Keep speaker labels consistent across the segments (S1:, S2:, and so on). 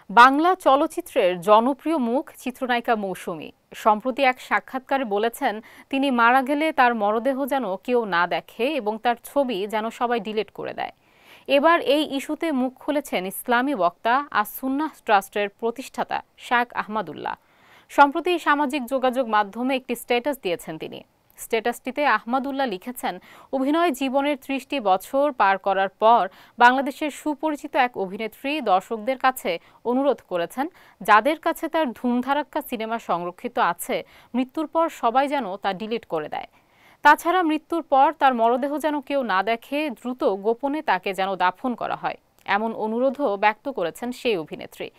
S1: বাংলা চলচ্চিত্রের জনপ্রিয় মুখ চিত্রনায়িকা মৌসুমী সম্প্রতি এক সাক্ষাৎকারে বলেছেন, তিনি মারা গেলে তার মরদেহ যেন কেউ না দেখে এবং তার ছবি যেন সবাই ডিলিট করে দেয়। এবার এই ইস্যুতে মুখ খুলেছেন ইসলামী বক্তা আস-সুন্নাহ ট্রাস্টের প্রতিষ্ঠাতা শাক আহমদুল্লাহ। সম্প্রতি সামাজিক যোগাযোগ মাধ্যমে একটি স্ট্যাটাস দিয়েছেন তিনি। স্ট্যাটাসটিতে আহমদুল্লাহ লিখেছেন, অভিনয় জীবনের ৩০টি বছর পার করার পর বাংলাদেশের সুপরিচিত এক অভিনেত্রী দর্শকদের কাছে অনুরোধ করেছেন, যাদের কাছে তার ধুমধারাক্কা সিনেমা সংরক্ষিত আছে, মৃত্যুর পর সবাই যেন তা ডিলিট করে দেয়। তাছাড়া মৃত্যুর পর তার মরদেহ যেন কেউ না দেখে, দ্রুত গোপনে তাকে যেন দাফন করা হয়, এমন অনুরোধও ব্যক্ত করেছেন সেই অভিনেত্রী।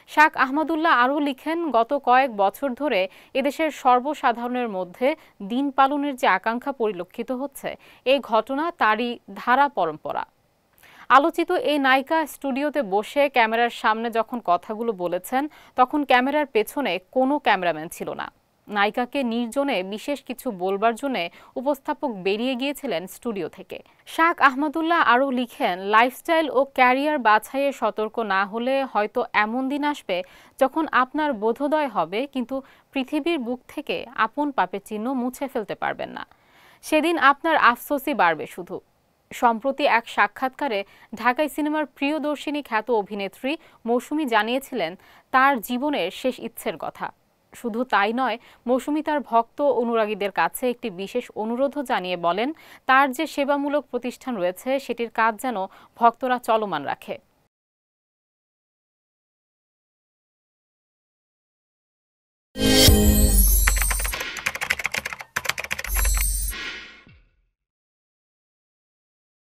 S1: শাক আহমদুল্লাহ আরও লিখেন, গত কয়েক বছর ধরে এদেশের সর্বসাধারণের মধ্যে দিন পালনের যে আকাঙ্ক্ষা পরিলক্ষিত হচ্ছে, এই ঘটনা তারই ধারা পরম্পরা। আলোচিত এই নায়িকা স্টুডিওতে বসে ক্যামেরার সামনে যখন কথাগুলো বলেছেন, তখন ক্যামেরার পেছনে কোনো ক্যামেরাম্যান ছিল না। নায়িকাকে নির্জনে বিশেষ কিছু বলবার জন্য উপস্থাপক বেরিয়ে গিয়েছিলেন স্টুডিও থেকে। শাক আহমদুল্লাহ আরও লিখেন, লাইফস্টাইল ও ক্যারিয়ার বাছাইয়ে সতর্ক না হলে হয়তো এমন দিন আসবে যখন আপনার বোধোদয় হবে, কিন্তু পৃথিবীর বুক থেকে আপন পাপের চিহ্ন মুছে ফেলতে পারবেন না। সেদিন আপনার আফসোসই বাড়বে শুধু। সম্প্রতি এক সাক্ষাৎকারে ঢাকাই সিনেমার প্রিয়দর্শিনী খ্যাত অভিনেত্রী মৌসুমী জানিয়েছিলেন তার জীবনের শেষ ইচ্ছের কথা। শুধু তাই নয়, মৌসুমী তার ভক্ত অনুরাগীদের কাছে একটি বিশেষ অনুরোধও জানিয়ে বলেন, তার যে সেবামূলক প্রতিষ্ঠান রয়েছে সেটির কাজ যেন ভক্তরা চলমান রাখে।